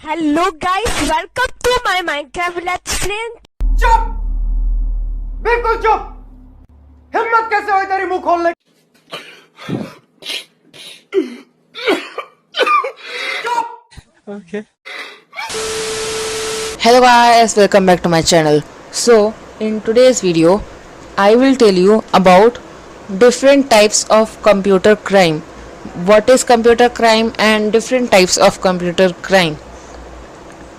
Hello guys, welcome to my Minecraft Let's Play. चुप, बिल्कुल चुप। हिम्मत कैसे हुई तेरी मुंह खोलने Okay. Hello guys, welcome back to my channel. So in today's video I will tell you about different types of computer crime. What is computer crime and different types of computer crime.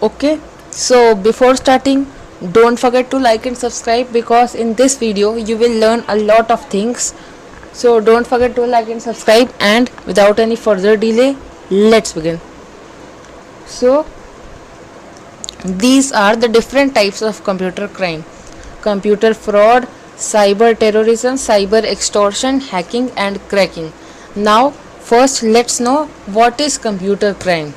Okay, so before starting, don't forget to like and subscribe because in this video you will learn a lot of things. So don't forget to like and subscribe, and without any further delay, let's begin. So these are the different types of computer crime: computer fraud, cyber terrorism, cyber extortion, hacking and cracking. Now first let's know what is computer crime.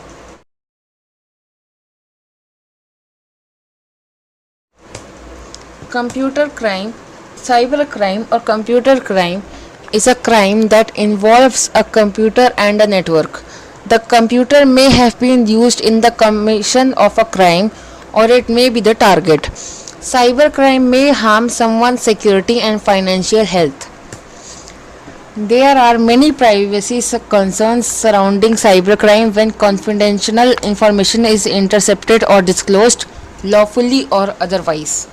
Computer crime, cyber crime or computer crime is a crime that involves a computer and a network. The computer may have been used in the commission of a crime, or it may be the target. Cyber crime may harm someone's security and financial health. There are many privacy concerns surrounding cybercrime when confidential information is intercepted or disclosed, lawfully or otherwise.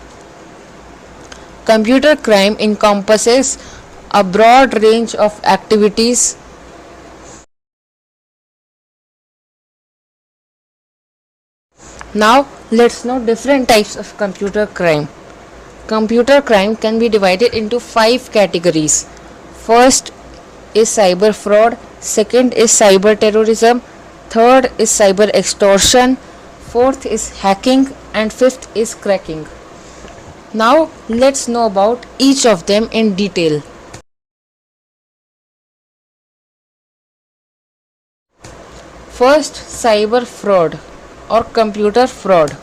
Computer crime encompasses a broad range of activities. Now let's know different types of computer crime. Computer crime can be divided into 5 categories. First is cyber fraud, second is cyber terrorism, third is cyber extortion, fourth is hacking, and fifth is cracking. Now let's know about each of them in detail. First, cyber fraud or computer fraud.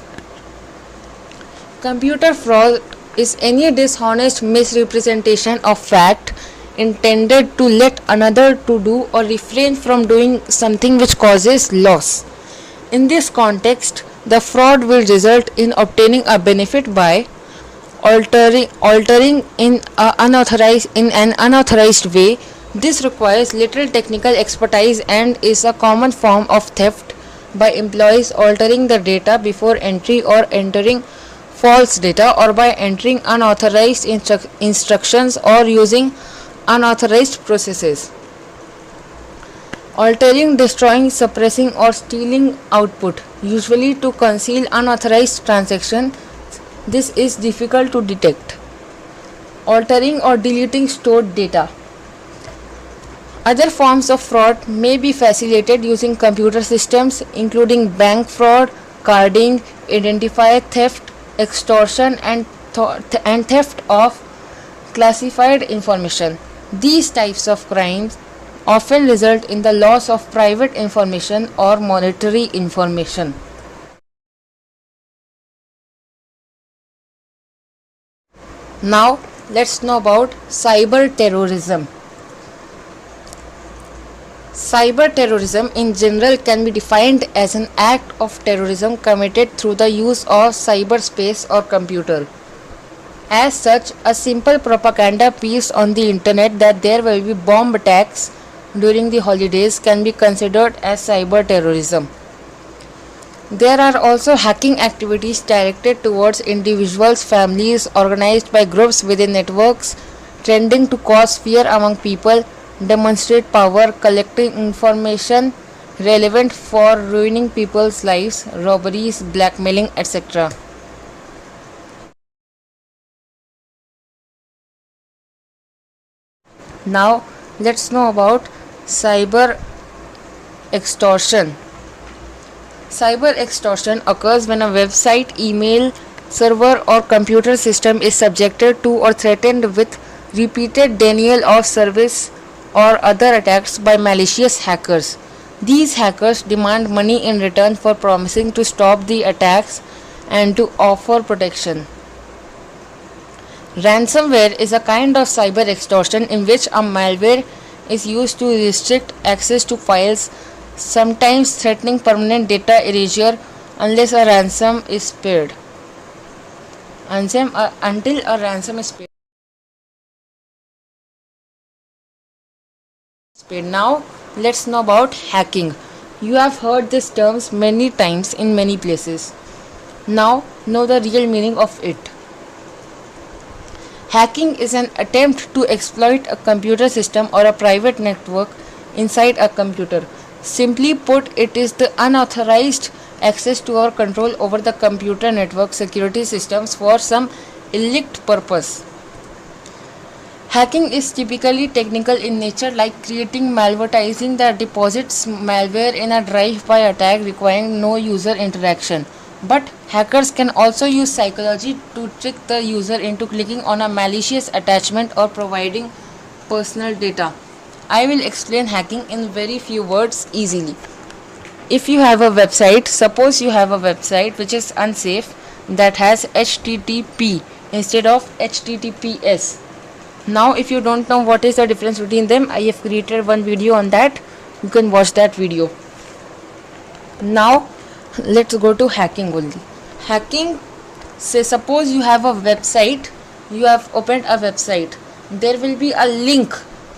Computer fraud is any dishonest misrepresentation of fact intended to let another to do or refrain from doing something which causes loss. In this context, the fraud will result in obtaining a benefit by altering in an unauthorized way. This requires little technical expertise and is a common form of theft by employees altering the data before entry or entering false data, or by entering unauthorized instructions or using unauthorized processes. Altering, destroying, suppressing or stealing output, usually to conceal unauthorized transaction. This is difficult to detect. Altering or deleting stored data. Other forms of fraud may be facilitated using computer systems, including bank fraud, carding, identifier theft, extortion, and theft of classified information. These types of crimes often result in the loss of private information or monetary information. Now let's know about cyber terrorism. Cyber terrorism in general can be defined as an act of terrorism committed through the use of cyberspace or computer. As such, a simple propaganda piece on the internet that there will be bomb attacks during the holidays can be considered as cyber terrorism. There are also hacking activities directed towards individuals, families, organized by groups within networks, tending to cause fear among people, demonstrate power, collecting information relevant for ruining people's lives, robberies, blackmailing, etc. Now let's know about cyber extortion. Cyber extortion occurs when a website, email server or computer system is subjected to or threatened with repeated denial of service or other attacks by malicious hackers. These hackers demand money in return for promising to stop the attacks and to offer protection. Ransomware is a kind of cyber extortion in which a malware is used to restrict access to files, sometimes threatening permanent data erasure unless a ransom is paid. Until a ransom is paid. Now let's know about hacking. You have heard these terms many times in many places. Now know the real meaning of it. Hacking is an attempt to exploit a computer system or a private network inside a computer. Simply put, it is the unauthorized access to or control over the computer network security systems for some illicit purpose. Hacking is typically technical in nature, like creating malvertising that deposits malware in a drive-by attack requiring no user interaction. But hackers can also use psychology to trick the user into clicking on a malicious attachment or providing personal data. I will explain hacking in very few words easily. If you have a website, suppose you have a website which is unsafe that has HTTP instead of HTTPS. Now if you don't know what is the difference between them, I have created one video on that. You can watch that video. Now let's go to hacking only. Hacking, say suppose you have a website, you have opened a website, there will be a link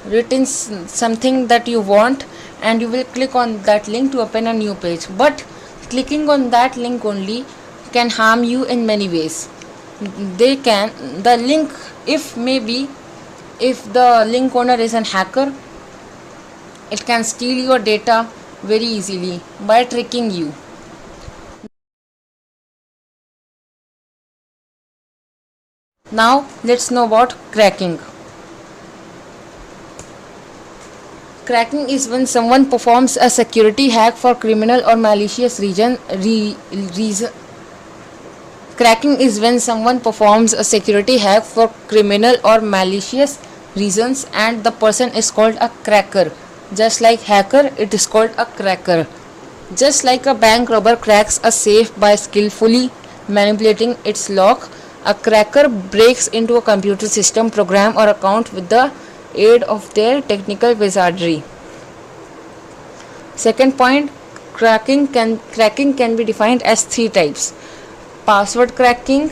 written something that you want, and you will click on that link to open a new page. But clicking on that link only can harm you in many ways. The link, if the link owner is an hacker, it can steal your data very easily by tricking you. Now let's know about cracking. Cracking is when someone performs a security hack for criminal or malicious reason. Cracking is when someone performs a security hack for criminal or malicious reasons, and the person is called a cracker. Just like hacker, it is called a cracker. Just like a bank robber cracks a safe by skillfully manipulating its lock, a cracker breaks into a computer system, program, or account with the aid of their technical wizardry. Second point, cracking can be defined as three types. Password cracking.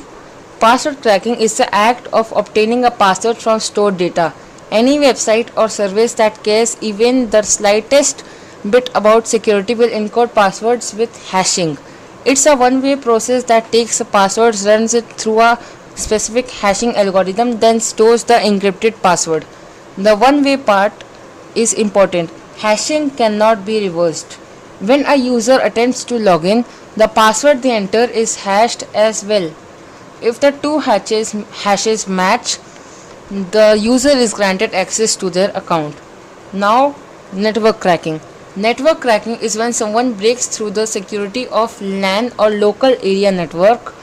Password cracking is the act of obtaining a password from stored data. Any website or service that cares even the slightest bit about security will encode passwords with hashing. It's a one-way process that takes a password, runs it through a specific hashing algorithm, then stores the encrypted password. The one-way part is important. Hashing cannot be reversed. When a user attempts to log in, the password they enter is hashed as well. If the two hashes match, the user is granted access to their account. Now, network cracking. Network cracking is when someone breaks through the security of LAN or local area network.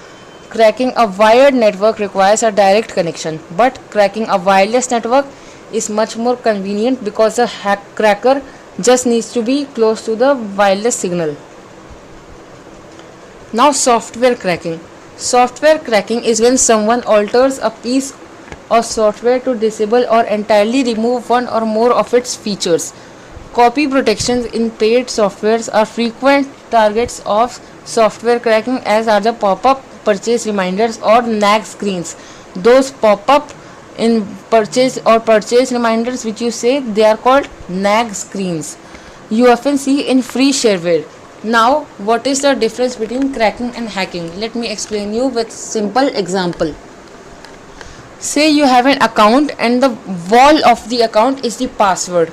Cracking a wired network requires a direct connection, but cracking a wireless network is much more convenient because the cracker just needs to be close to the wireless signal. Now, software cracking. Software cracking is when someone alters a piece of software to disable or entirely remove one or more of its features. Copy protections in paid softwares are frequent targets of software cracking, as are the pop-up purchase reminders or nag screens. Those pop-up in purchase reminders which you say, they are called nag screens. You often see in free shareware. Now, what is the difference between cracking and hacking? Let me explain you with simple example. Say you have an account and the wall of the account is the password.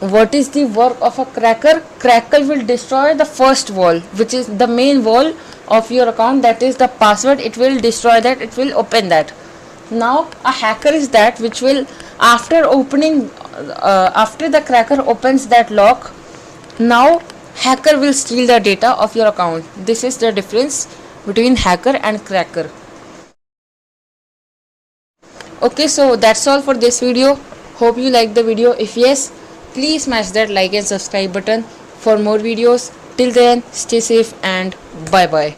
What is the work of a cracker? Cracker will destroy the first wall, which is the main wall of your account, that is the password. It will destroy that, it will open that. Now a hacker is that which will, after the cracker opens that lock, now hacker will steal the data of your account. This is the difference between hacker and cracker. Okay, so that's all for this video. Hope you liked the video. If yes, please smash that like and subscribe button for more videos. Till then, stay safe and bye bye.